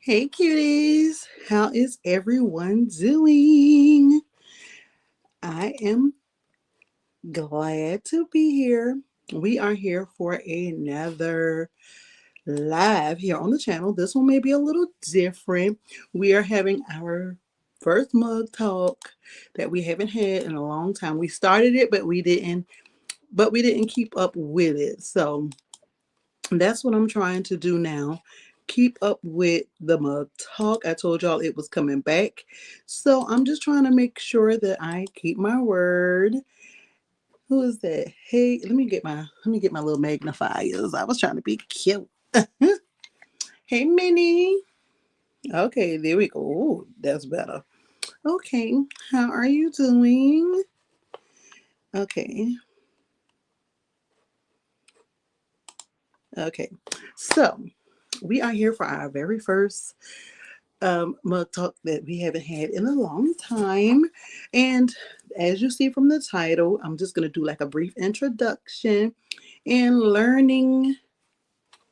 Hey cuties, how is everyone doing? I am glad to be here. We are here for another live here on the channel. This one may be a little different. We are having our first mug talk that we haven't had in a long time. We started it, but we didn't keep up with it. So that's what I'm trying to do now. Keep up with the mug talk. I told y'all it was coming back. So I'm just trying to make sure that I keep my word. Who is that? Hey, let me get my little magnifiers. I was trying to be cute. Hey Minnie. Okay, there we go. Ooh, that's better. Okay, how are you doing? Okay. Okay. So we are here for our very first mug talk that we haven't had in a long time. And as you see from the title, I'm just going to do like a brief introduction and learning.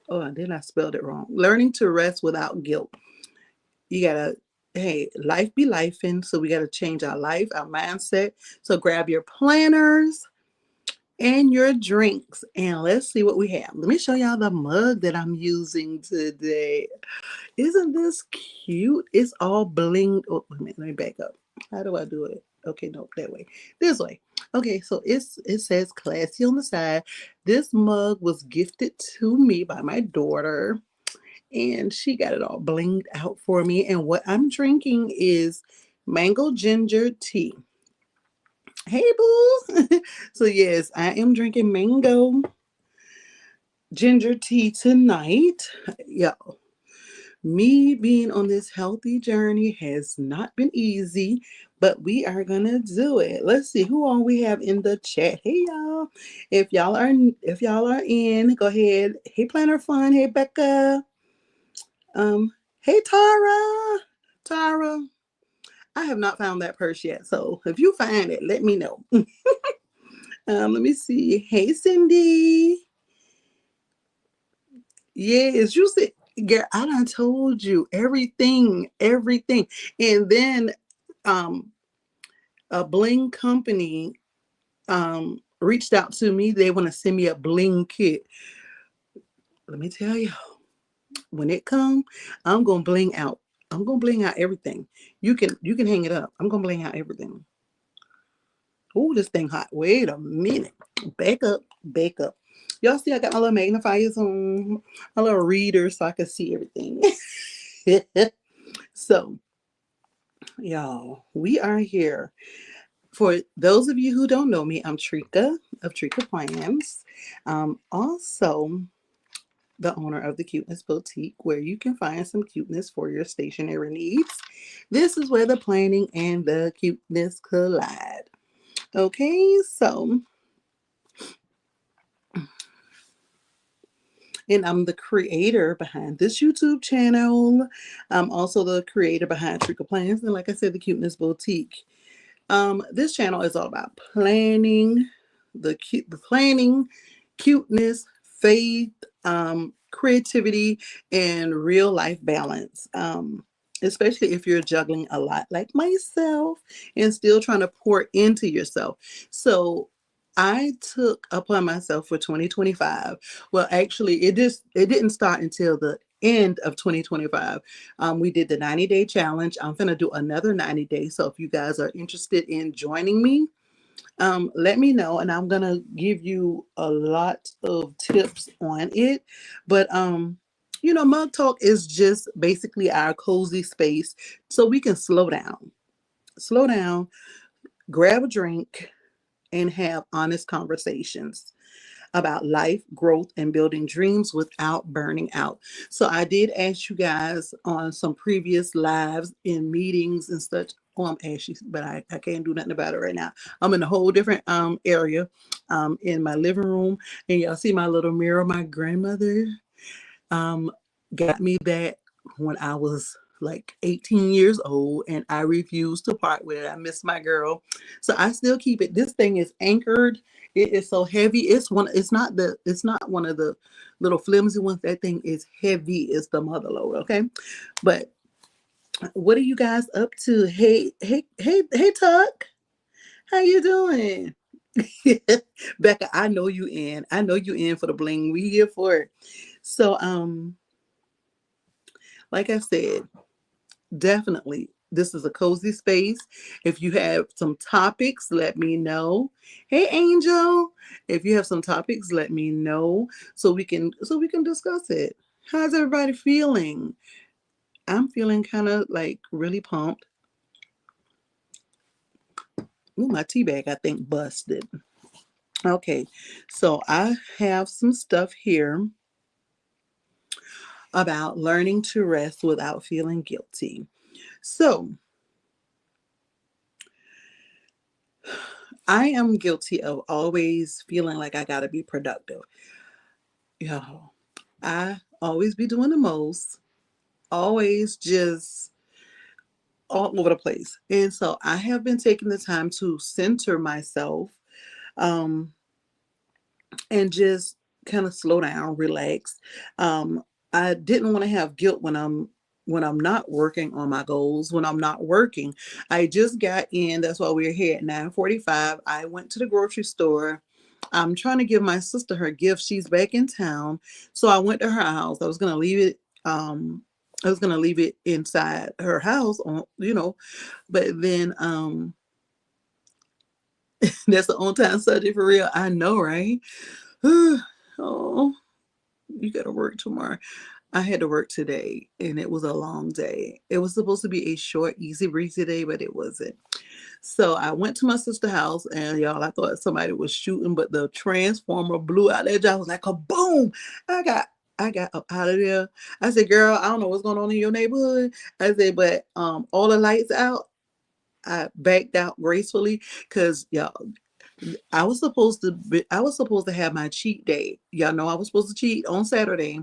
Oh, then I spelled it wrong. Learning to rest without guilt. You got to, hey, life be lifing. So we got to change our life, our mindset. So grab your planners and your drinks and let's see what we have. Let me show y'all the mug that I'm using today. Isn't this cute? It's all blinged. Oh, wait a minute, let me back up. How do I do it? Okay, no, that way. This way. Okay, so it says classy on the side. This mug was gifted to me by my daughter, and she got it all blinged out for me. And what I'm drinking is mango ginger tea. Hey, boo. So yes, I am drinking mango ginger tea tonight. Yeah, me being on this healthy journey has not been easy, but we are gonna do it. Let's see who all we have in the chat. Hey y'all. If y'all are in, go ahead. Hey Planner Fun. Hey Becca. Hey Tara. Tara. I have not found that purse yet. So if you find it, let me know. Let me see. Hey Cindy. Yes, you said, girl, I done told you everything. And then um a bling company reached out to me. They want to send me a bling kit. Let me tell you, when it come, I'm gonna bling out. I'm gonna bling out everything. You can hang it up. I'm gonna bling out everything. Oh, this thing hot. Wait a minute. Back up, back up. Y'all see I got my little magnifiers on, my little reader so I can see everything. So, y'all, we are here. For those of you who don't know me, I'm Trika of Trika Plans. Also, the owner of the Cuteness Boutique, where you can find some cuteness for your stationery needs. This is where the planning and the cuteness collide. Okay, so, and I'm the creator behind this YouTube channel. I'm also the creator behind Trika Plans, and like I said, the Cuteness Boutique. This channel is all about planning, the planning, cuteness, faith, creativity, and real life balance. Especially if you're juggling a lot like myself and still trying to pour into yourself. So I took upon myself for 2025. Well, actually, it didn't start until the end of 2025. We did the 90-day challenge. I'm going to do another 90 days. So if you guys are interested in joining me, let me know. And I'm going to give you a lot of tips on it. But, Mug Talk is just basically our cozy space so we can slow down, grab a drink, and have honest conversations about life, growth, and building dreams without burning out. So I did ask you guys on some previous lives in meetings and such. Oh, I'm ashy, but I can't do nothing about it right now. I'm in a whole different area in my living room. And y'all see my little mirror. My grandmother um, got me that when I was like 18 years old, and I refuse to part with it. I miss my girl. So I still keep it. This thing is anchored. It is so heavy. It's not one of the little flimsy ones. That thing is heavy. It's the mother load, okay? But what are you guys up to? Hey, Tuck. How you doing? Becca, I know you in. I know you in for the bling. We here for it. So like I said, definitely this is a cozy space. If you have some topics, let me know. Hey Angel, if you have some topics, let me know so we can discuss it. How's everybody feeling? I'm feeling kind of like really pumped. Ooh, my tea bag I think busted. Okay, so I have some stuff here about learning to rest without feeling guilty. So, I am guilty of always feeling like I got to be productive. Yo, I always be doing the most, always just all over the place. And so I have been taking the time to center myself, um, and just kind of slow down, relax. I didn't want to have guilt when I'm not working on my goals, when I'm not working. I just got in. That's why we're here at 9:45. I went to the grocery store. I'm trying to give my sister her gift. She's back in town. So I went to her house. I was gonna leave it inside her house but then that's the on time subject for real. I know, right? Oh, you gotta work tomorrow. I had to work today and it was a long day. It was supposed to be a short, easy breezy day, but it wasn't. So I went to my sister's house and y'all, I thought somebody was shooting, but the transformer blew out that. I was like, kaboom! I got I got up out of there. I said, girl, I don't know what's going on in your neighborhood. I said, but all the lights out. I backed out gracefully because y'all, I was supposed to have my cheat day. Y'all know I was supposed to cheat on Saturday.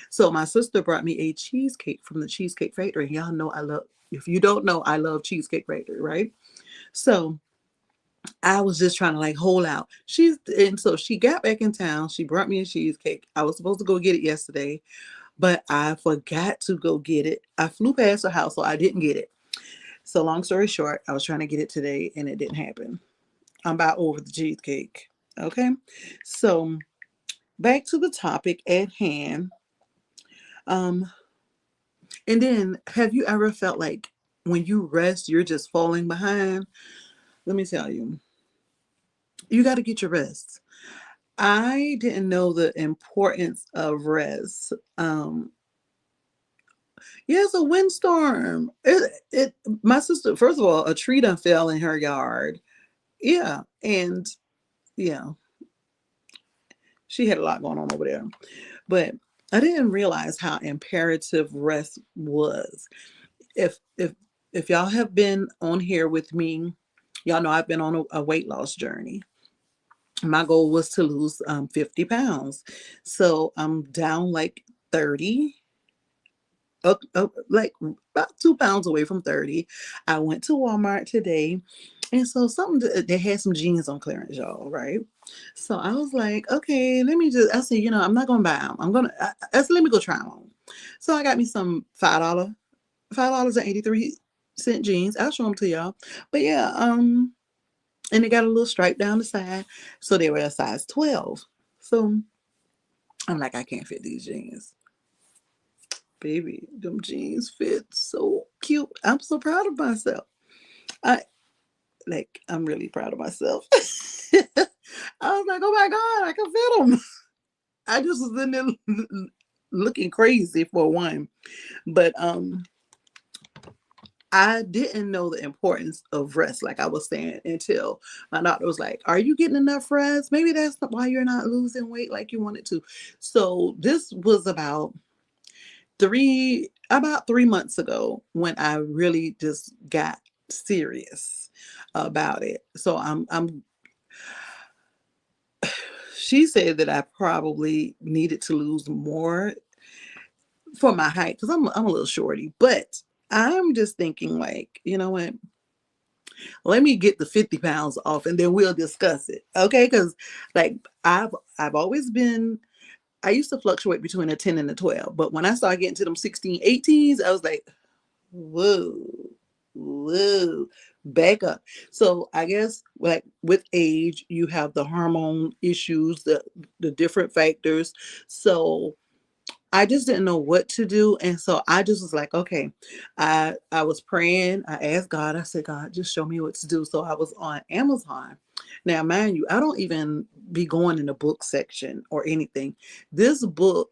So my sister brought me a cheesecake from the Cheesecake Factory. Y'all know I love, if you don't know, I love Cheesecake Factory, right? So I was just trying to like hold out. So she got back in town. She brought me a cheesecake. I was supposed to go get it yesterday, but I forgot to go get it. I flew past her house, so I didn't get it. So long story short, I was trying to get it today and it didn't happen. I'm about over the cheesecake. Okay. So back to the topic at hand. Um, and then have you ever felt like when you rest, you're just falling behind? Let me tell you, you got to get your rest. I didn't know the importance of rest. Yeah, it's a windstorm. My sister, first of all, a tree done fell in her yard. Yeah. And yeah, she had a lot going on over there. But I didn't realize how imperative rest was. If if y'all have been on here with me, y'all know I've been on a weight loss journey. My goal was to lose 50 pounds. So I'm down like 30, like about 2 pounds away from 30. I went to Walmart today. And so they had some jeans on clearance, y'all, right? So I was like, okay, I said, I'm not going to buy them. I said, let me go try them on. So I got me some $5.83 jeans. I'll show them to y'all. But yeah, and they got a little stripe down the side. So they were a size 12. So I'm like, I can't fit these jeans. Baby, them jeans fit so cute. I'm so proud of myself. I I'm really proud of myself. I was like, oh my God, I can fit them. I just was in there looking crazy for one. But I didn't know the importance of rest, like I was saying, until my doctor was like, are you getting enough rest? Maybe that's why you're not losing weight like you wanted to. So this was about 3 months ago when I really just got serious about it. So she said that I probably needed to lose more for my height because I'm a little shorty, but I'm just thinking like, you know what? Let me get the 50 pounds off and then we'll discuss it. Okay. Cause like I've always been, I used to fluctuate between a 10 and a 12, but when I started getting to them 16, 18s, I was like, whoa, whoa, back up. So I guess like with age, you have the hormone issues, the different factors. So I just didn't know what to do. And so I just was like, okay, I was praying. I asked God, I said, God, just show me what to do. So I was on Amazon. Now, mind you, I don't even be going in the book section or anything. This book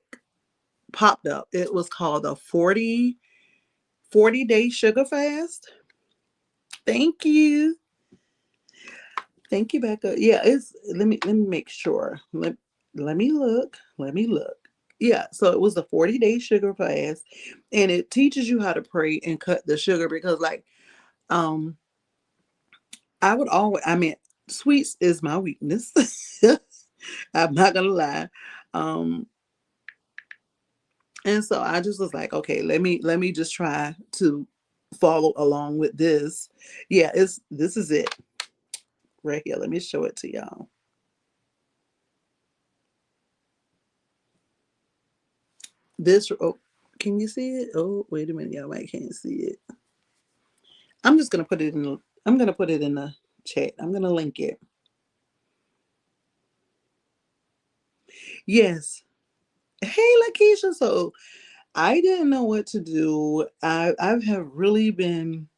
popped up. It was called a 40-day sugar fast. Thank you. Thank you, Becca. Yeah, it's let me make sure. Let me look. Let me look. Yeah, so it was a 40-day sugar fast, and it teaches you how to pray and cut the sugar because like um I would always, I mean, sweets is my weakness. I'm not gonna lie. Um and so I just was like, okay, let me just try to follow along with this. Yeah, it's this is it right here. Let me show it to y'all. This, oh, can you see it? Oh, wait a minute, y'all might can't see it. I'm just gonna put it in. I'm gonna put it in the chat. I'm gonna link it. Yes. Hey, Lakeisha. So I didn't know what to do. I have really been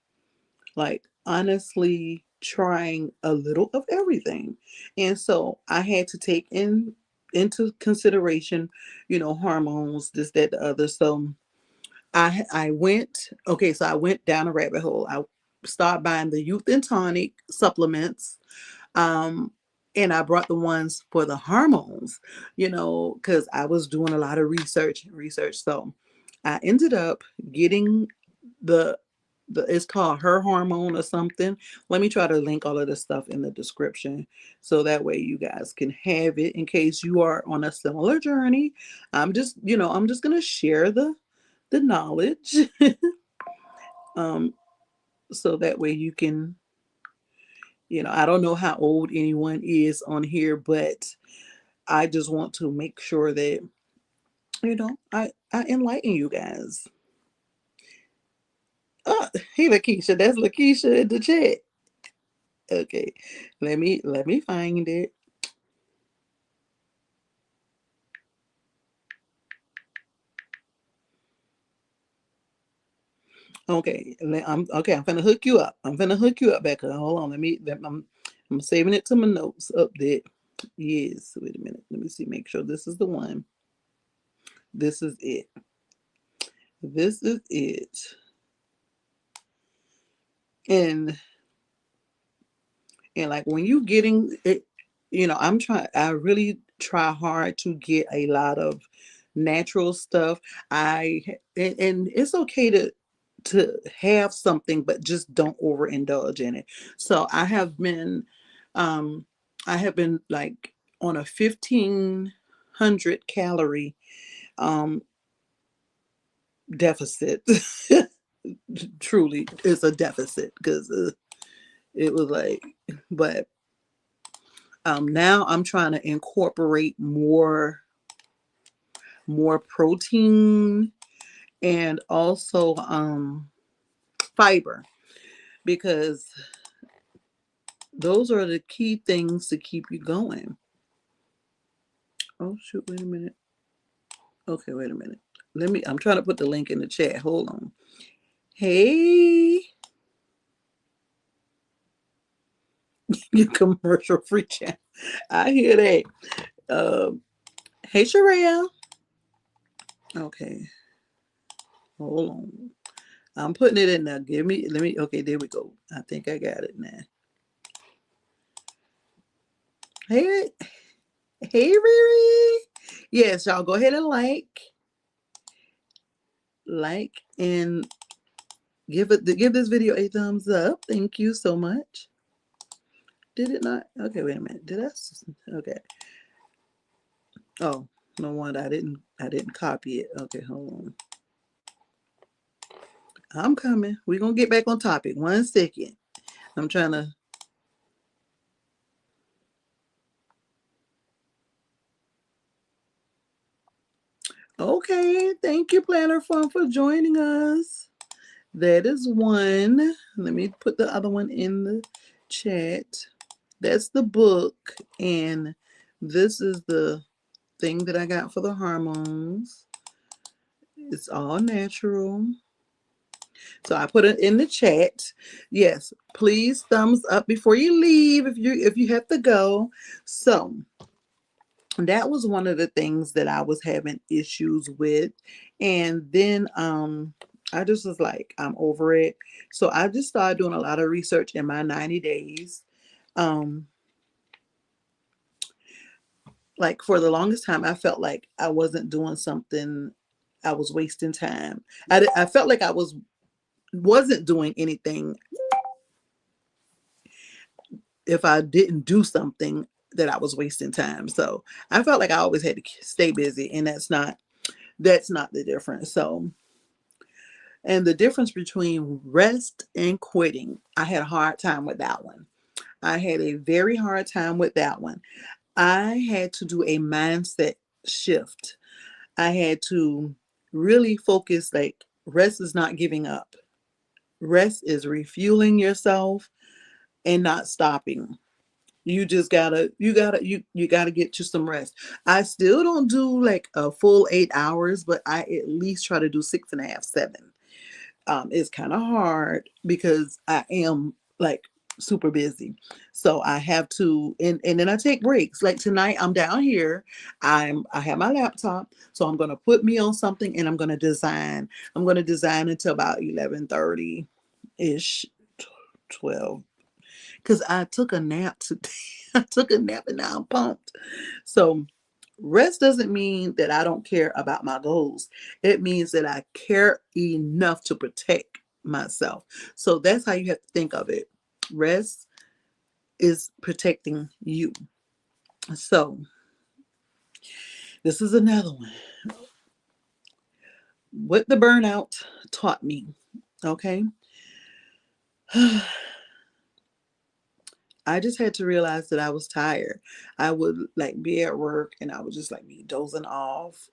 like honestly trying a little of everything, and so I had to take into consideration, hormones, this, that, the other. So I went, okay, so I went down a rabbit hole. I started buying the Youth and Tonic supplements. Um, and I brought the ones for the hormones, because I was doing a lot of research. So I ended up getting the it's called Her Hormone or something. Let me try to link all of this stuff in the description so that way you guys can have it in case you are on a similar journey. I'm just gonna share the knowledge. um so that way you can, I don't know how old anyone is on here, but I just want to make sure that, I enlighten you guys. Oh, hey Lakeisha, that's Lakeisha in the chat. Okay, let me find it. Okay, I'm gonna hook you up. I'm gonna hook you up, Becca. Hold on, I'm saving it to my notes up there. Yes, wait a minute. Let me see. Make sure this is the one. This is it. This is it. And like when you getting it, I really try hard to get a lot of natural stuff. And it's okay to have something, but just don't overindulge in it. So um I have been like on a 1,500 calorie um deficit. Truly it's a deficit because it was like, but now I'm trying to incorporate more protein and also fiber because those are the key things to keep you going. Oh shoot, wait a minute. Okay, wait a minute. I'm trying to put the link in the chat. Hold on. Hey, you commercial free chat. I hear that. Hey Sherelle. Okay, hold on. I'm putting it in now. Okay, there we go. I think I got it now. Hey, hey, Riri. Yes, y'all go ahead and and give this video a thumbs up. Thank you so much. Did it not? Okay, wait a minute. Okay. Oh, no wonder I didn't copy it. Okay, hold on. I'm coming. We're going to get back on topic. 1 second. I'm trying to. Okay. Thank you, Planner Fun, for joining us. That is one. Let me put the other one in the chat. That's the book. And this is the thing that I got for the hormones. It's all natural. So I put it in the chat. Yes, please thumbs up before you leave if you have to go. So that was one of the things that I was having issues with. And then I just was like, I'm over it. So I just started doing a lot of research in my 90 days. Um like for the longest time I felt like I wasn't doing something, I was wasting time. I felt like I wasn't doing anything if I didn't do something, that I was wasting time. So I felt like I always had to stay busy, and that's not the difference. So, and the difference between rest and quitting, I had a hard time with that one. I had a very hard time with that one. I had to do a mindset shift. I had to really focus, like, rest is not giving up. Rest is refueling yourself and not stopping. You just gotta get you some rest. I still don't do like a full 8 hours, but I at least try to do 6.5, 7. It's kind of hard because I am like super busy. So I have to, and then I take breaks. Like tonight I'm down here. I have my laptop, so I'm gonna put me on something and I'm gonna design. I'm gonna design until about 11:30 ish, 12, because I took a nap today. I took a nap and now I'm pumped. So rest doesn't mean that I don't care about my goals. It means that I care enough to protect myself. So that's how you have to think of it. Rest is protecting you. So this is another one. What the burnout taught me. Okay. I just had to realize that I was tired. I would like be at work and I would just like be dozing off,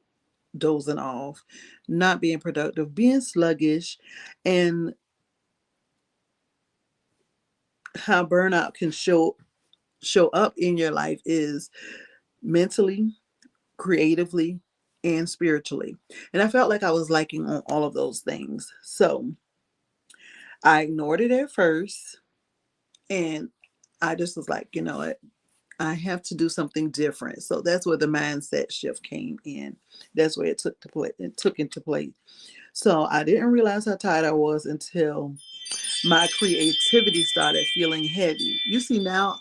not being productive, being sluggish, and how burnout can show up in your life is mentally, creatively, and spiritually. And I felt like I was lacking on all of those things. So I ignored it at first, and I just was like, you know what? I have to do something different. So that's where the mindset shift came in. That's where it took to play. It took into play. So I didn't realize how tired I was until my creativity started feeling heavy. You see now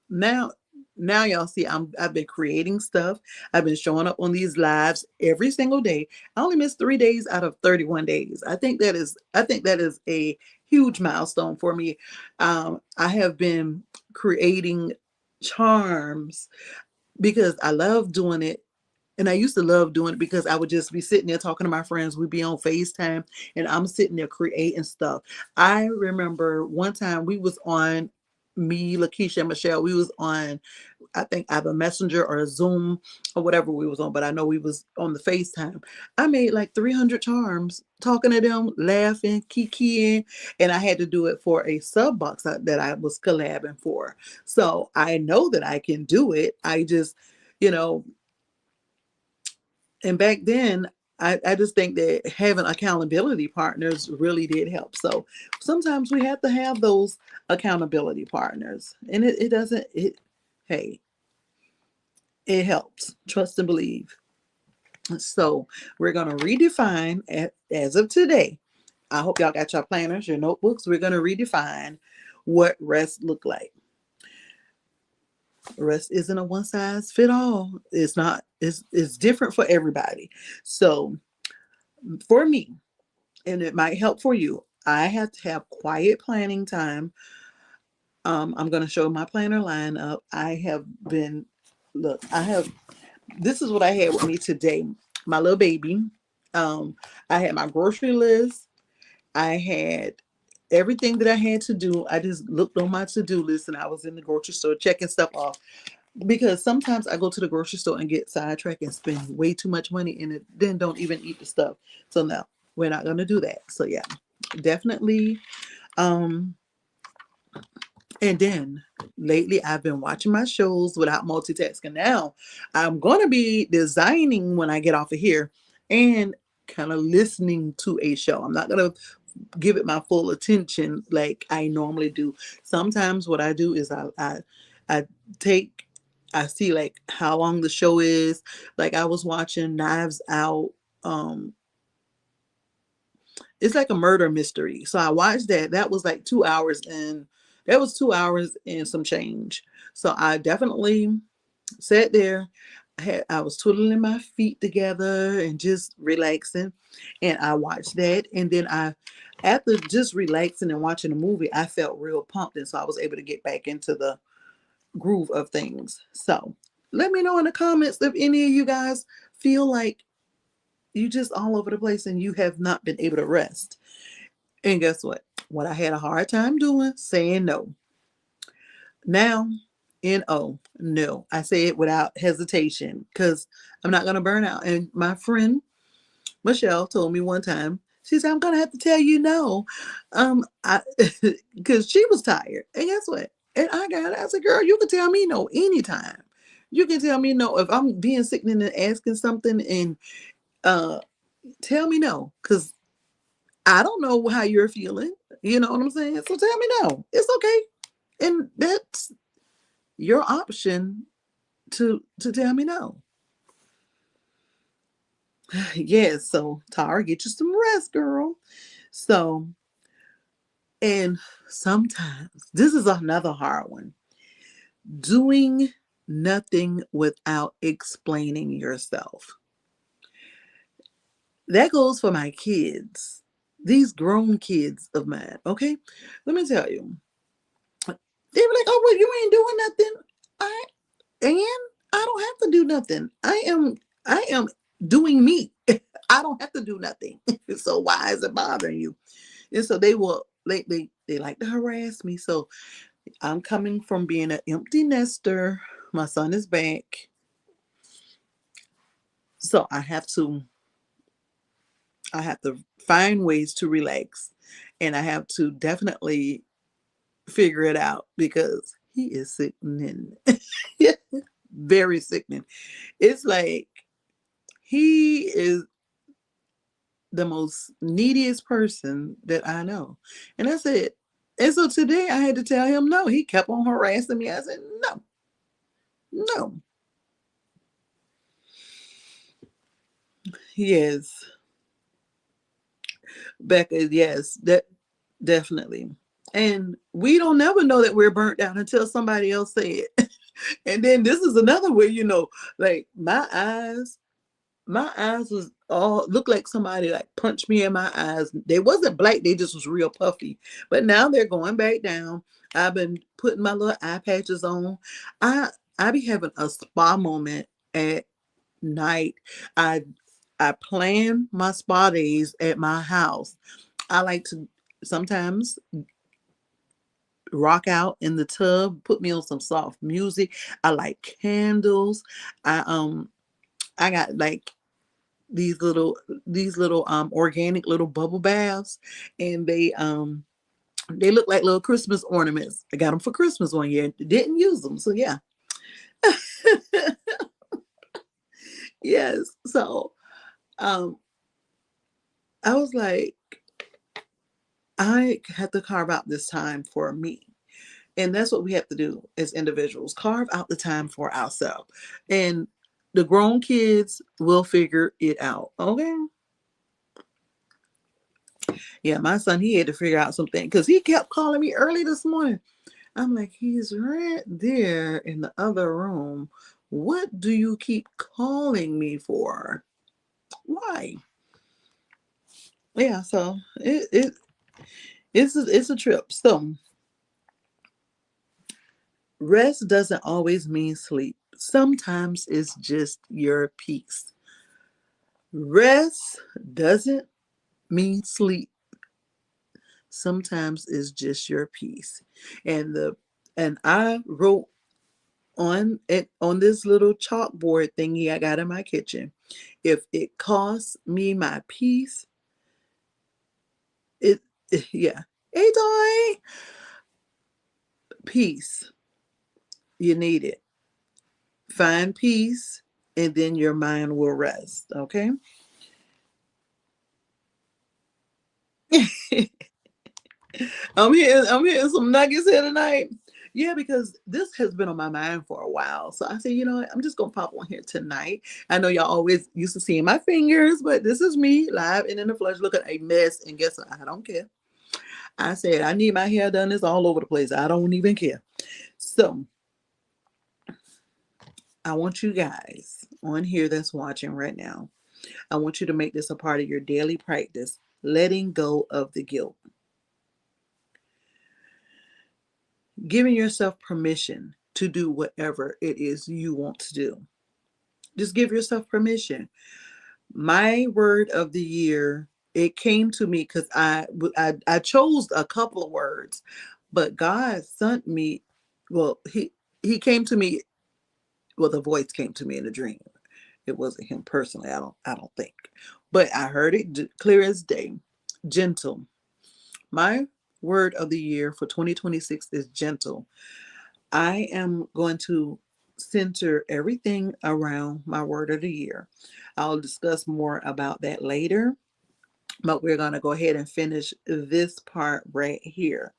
now y'all see I've been creating stuff. I've been showing up on these lives every single day. I only missed 3 days out of 31 days. I think that is a huge milestone for me. I have been creating charms because I love doing it. And I used to love doing it because I would just be sitting there talking to my friends. We'd be on FaceTime and I'm sitting there creating stuff. I remember one time we was on, me, Lakeisha, and Michelle, we was on, I think either Messenger or Zoom or whatever we was on, but I know we was on the FaceTime. I made like 300 charms talking to them, laughing, kikiing, and I had to do it for a sub box that I was collabing for. So I know that I can do it. I just, you know, and back then, I just think that having accountability partners really did help. So sometimes we have to have those accountability partners. And it doesn't, hey, it helps. Trust and believe. So we're going to redefine as of today. I hope y'all got your planners, your notebooks. We're going to redefine what rest look like. Rest isn't a one size fit all. It's not, it's different for everybody. So for me, and it might help for you, I have to have quiet planning time. I'm going to show my planner line up. Look, this is what I had with me today. My little baby. I had my grocery list I had everything that I had to do. I just looked on my to-do list and I was in the grocery store checking stuff off. Because sometimes I go to the grocery store and get sidetracked and spend way too much money in it, then don't even eat the stuff. So no, we're not gonna do that. So yeah, definitely. Um, and then lately I've been watching my shows without multitasking. Now I'm gonna be designing when I get off of here and kind of listening to a show. I'm not gonna give it my full attention like I normally do. Sometimes what I do is I take I see like how long the show is. Like I was watching Knives Out. Um it's like a murder mystery. So I watched that. That was like 2 hours and that was 2 hours and some change. So I definitely sat there. I was twiddling my feet together and just relaxing. And I watched that. And then after just relaxing and watching a movie, I felt real pumped. And so I was able to get back into the groove of things. So let me know in the comments if any of you guys feel like you just all over the place and you have not been able to rest. And guess what? What I had a hard time doing, saying no. Now, no, no. I say it without hesitation because I'm not going to burn out. And my friend Michelle told me one time, she said, I'm going to have to tell you no. I Because she was tired. And guess what? And I said, girl, you can tell me no anytime. You can tell me no if I'm being sickening and asking something and uh tell me no. Because I don't know how you're feeling. You know what I'm saying? So tell me no. It's okay. And that's your option to tell me no. Yes, so Tara, get you some rest, girl. So, and sometimes this is another hard one. Doing nothing without explaining yourself. That goes for my kids. These grown kids of mine, okay? Let me tell you. They were like, "Oh, well, you ain't doing nothing." I and I don't have to do nothing. I am doing me. I don't have to do nothing. So why is it bothering you? And so they will they like to harass me. So I'm coming from being an empty nester. My son is back. So I have to find ways to relax. And I have to definitely figure it out because he is sickening. Very sickening. It's like he is the most neediest person that I know. And that's it. And so today I had to tell him no. He kept on harassing me. I said, no, no. Yes. Becca, yes, that definitely. And we don't never know that we're burnt out until somebody else say it. And then this is another way, like my eyes was all looked like somebody like punched me in my eyes. They wasn't black, they just was real puffy. But now they're going back down. I've been putting my little eye patches on. I be having a spa moment at night. I I plan my spa days at my house. I like to sometimes rock out in the tub, put me on some soft music. I like candles. I got like these little organic little bubble baths, and they look like little Christmas ornaments. I got them for Christmas one year. Didn't use them, so yeah. Yes. So um I was like, I have to carve out this time for me. And that's what we have to do as individuals. Carve out the time for ourselves. And the grown kids will figure it out. Okay. Yeah, my son, he had to figure out something because he kept calling me early this morning. I'm like, he's right there in the other room. What do you keep calling me for? Why? Yeah, so it's a trip. So rest doesn't always mean sleep. Sometimes it's just your peace. Rest doesn't mean sleep. Sometimes it's just your peace. And I wrote on it on this little chalkboard thingy I got in my kitchen. If it costs me my peace, it yeah. Hey Toy, peace. You need it. Find peace and then your mind will rest. Okay. I'm here some nuggets here tonight. Yeah, because this has been on my mind for a while. So I said, you know what? I'm just gonna pop on here tonight. I know y'all always used to seeing my fingers, but this is me live and in the flesh looking a mess. And guess what? I don't care. I said I need my hair done. It's all over the place. I don't even care. So I want you guys on here that's watching right now. I want you to make this a part of your daily practice, letting go of the guilt, giving yourself permission to do whatever it is you want to do. Just give yourself permission. My word of the year, it came to me because I chose a couple of words, but God sent me. Well, he came to me. Well, the voice came to me in a dream. It wasn't him personally. I don't think, but I heard it clear as day. Gentle. My word of the year for 2026 is gentle. I am going to center everything around my word of the year. I'll discuss more about that later, but we're going to go ahead and finish this part right here.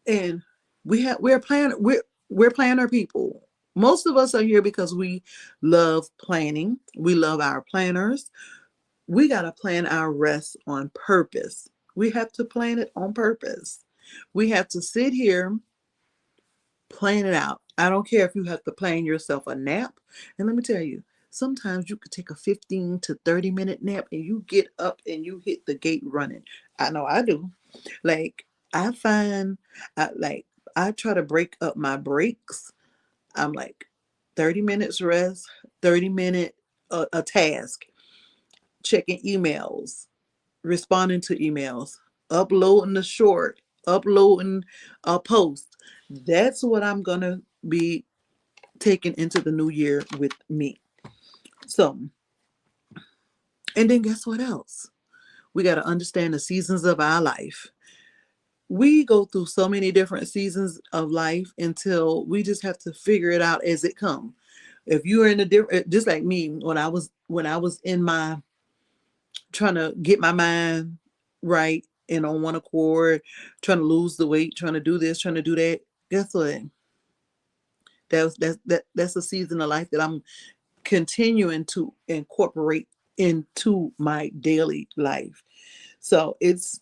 And we're planner people. Most of us are here because we love planning. We love our planners. We got to plan our rest on purpose. We have to plan it on purpose. We have to sit here, plan it out. I don't care if you have to plan yourself a nap. And let me tell you, sometimes you could take a 15 to 30-minute nap and you get up and you hit the gate running. I know I do. Like, I find, like, I try to break up my breaks. I'm like, 30 minutes rest, 30-minute a task, checking emails, responding to emails, uploading a short, uploading a post. That's what I'm going to be taking into the new year with me. So, and then guess what else? We got to understand the seasons of our life. We go through so many different seasons of life until we just have to figure it out as it comes. If you are in a different, just like me, when I was in my trying to get my mind right and on one accord, trying to lose the weight, trying to do this, trying to do that. Guess what? That's a season of life that I'm continuing to incorporate into my daily life. So it's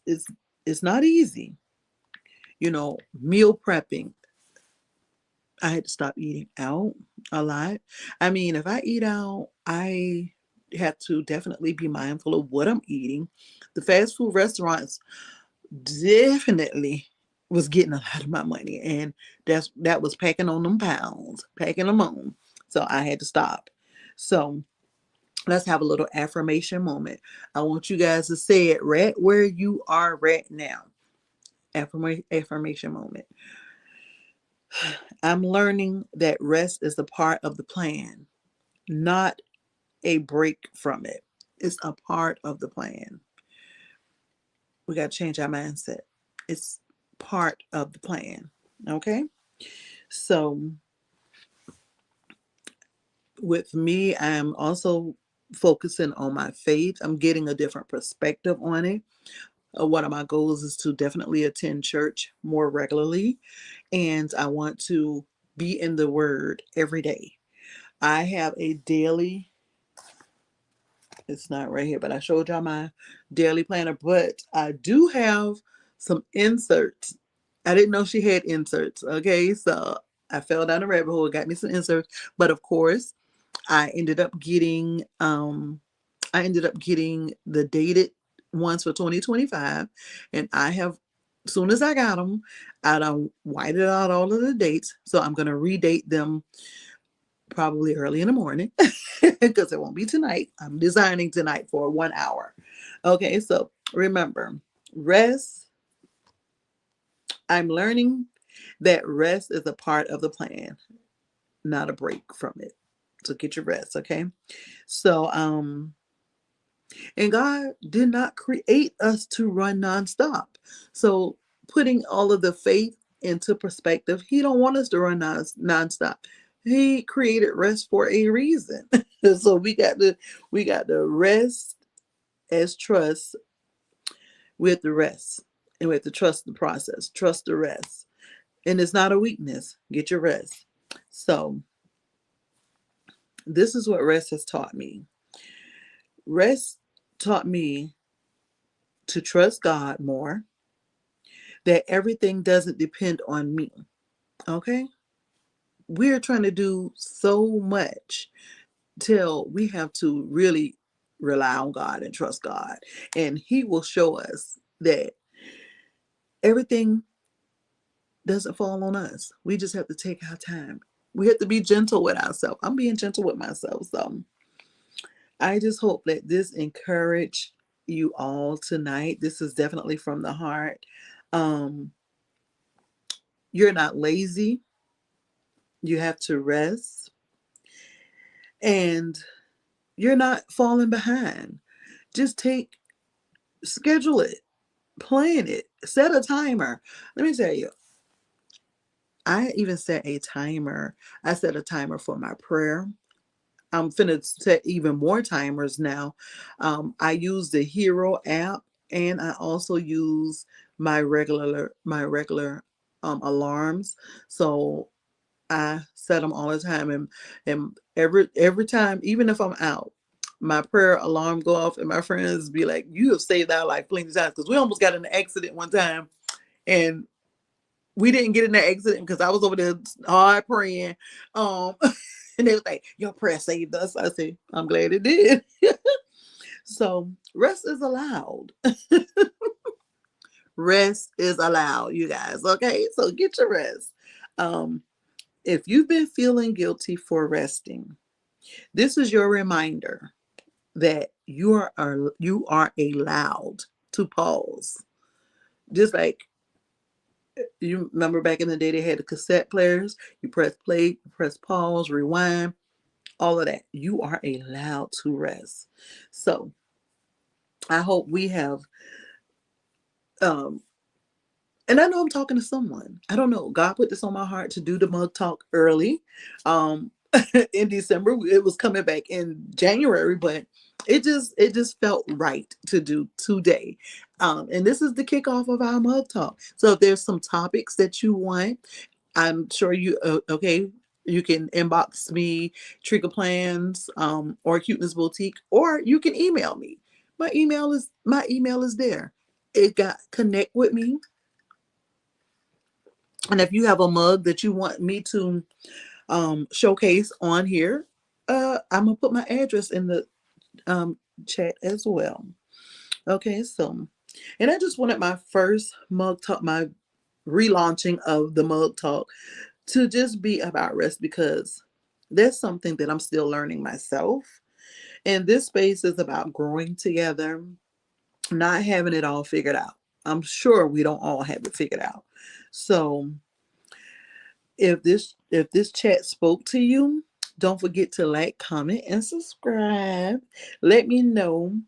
not easy. Meal prepping. I had to stop eating out a lot. I mean, if I eat out, I have to definitely be mindful of what I'm eating. The fast food restaurants definitely was getting a lot of my money, and that was packing on them pounds, packing them on. So I had to stop. So let's have a little affirmation moment. I want you guys to say it right where you are right now. Affirmation moment. I'm learning that rest is a part of the plan, not a break from it. It's a part of the plan. We got to change our mindset. It's part of the plan. Okay? So, with me, I'm also focusing on my faith. I'm getting a different perspective on it. One of my goals is to definitely attend church more regularly, and I want to be in the Word every day. I have a daily, it's not right here, but I showed y'all my daily planner, but I do have some inserts. I didn't know she had inserts. Okay, so I fell down the rabbit hole, got me some inserts, but of course, I ended up getting the dated ones for 2025, and I have, as soon as I got them, I done whited out all of the dates, so I'm gonna redate them probably early in the morning because it won't be tonight. I'm designing tonight for 1 hour. Okay, so remember, Rest, I'm learning that rest is a part of the plan, not a break from it. So get your rest, okay? So, and God did not create us to run nonstop. So putting all of the faith into perspective, He don't want us to run nonstop. He created rest for a reason. So we got to rest as trust with the rest. And we have to trust the process, trust the rest. And it's not a weakness. Get your rest. So this is what rest has taught me. Rest taught me to trust God more, that everything doesn't depend on me. Okay? We're trying to do so much till we have to really rely on God and trust God. And He will show us that everything doesn't fall on us. We just have to take our time. We have to be gentle with ourselves. I'm being gentle with myself. So I just hope that this encouraged you all tonight. This is definitely from the heart. Um, you're not lazy. You have to rest. And you're not falling behind. Just schedule it, plan it, set a timer. Let me tell you, I even set a timer. I set a timer for my prayer. I'm finna set even more timers now. I use the Hero app, and I also use my regular alarms. So I set them all the time, and every time, even if I'm out, my prayer alarm go off, and my friends be like, "You have saved our life plenty of times," because we almost got in an accident one time, and we didn't get in that accident because I was over there hard praying. Um, and they was like, "Your prayer saved us." I said, "I'm glad it did." So rest is allowed. Rest is allowed, you guys. Okay, so get your rest. Um, if you've been feeling guilty for resting, this is your reminder that you are allowed to pause. Just like you remember back in the day, they had the cassette players. You press play, you press pause, rewind, all of that. You are allowed to rest. So I hope we have um, and I know I'm talking to someone. I don't know. God put this on my heart to do the mug talk early. Um, in December. It was coming back in January, but it just felt right to do today. And this is the kickoff of our mug talk. So if there's some topics that you want, I'm sure you okay. You can inbox me, Trigger Plans, or Cuteness Boutique, or you can email me. My email is there. It got connect with me. And if you have a mug that you want me to showcase on here, I'm gonna put my address in the chat as well. Okay, so, and I just wanted my first mug talk, my relaunching of the mug talk, to just be about rest, because that's something that I'm still learning myself. And this space is about growing together, not having it all figured out. I'm sure we don't all have it figured out. So if this chat spoke to you, don't forget to like, comment, and subscribe. Let me know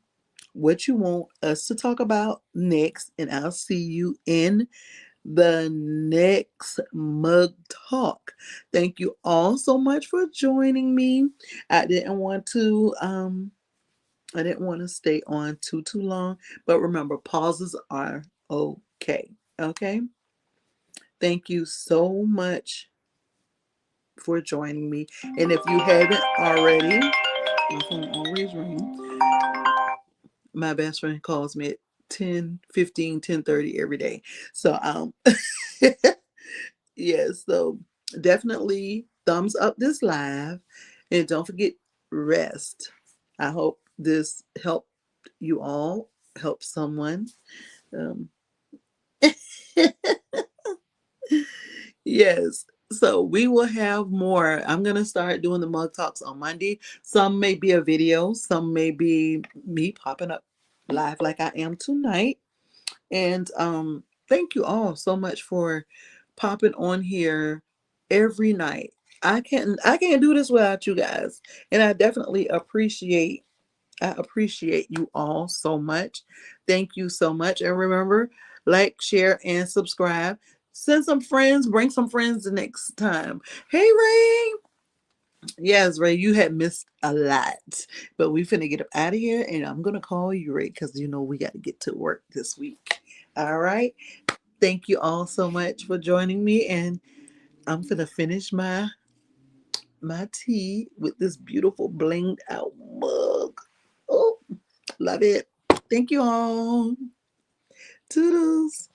what you want us to talk about next, and I'll see you in the next mug talk. Thank you all so much for joining me. I didn't want to stay on too long, but remember, pauses are okay. Okay? Thank you so much for joining me. And if you haven't already, my phone always rings. My best friend calls me at 10:15, 10:30 every day. So yeah, so definitely thumbs up this live, and don't forget, rest. I hope this helped you all, help someone. Um, yes. So we will have more. I'm going to start doing the mug talks on Monday. Some may be a video, some may be me popping up live like I am tonight. And thank you all so much for popping on here every night. I can't do this without you guys. And I appreciate you all so much. Thank you so much. And remember, like, share, and subscribe. Send some friends, bring some friends the next time. Hey Ray. Yes, Ray, you had missed a lot. But we finna get up out of here and I'm gonna call you, Ray, because we gotta get to work this week. All right. Thank you all so much for joining me. And I'm gonna finish my tea with this beautiful blinged out mug. Oh, love it. Thank you all. Toodles.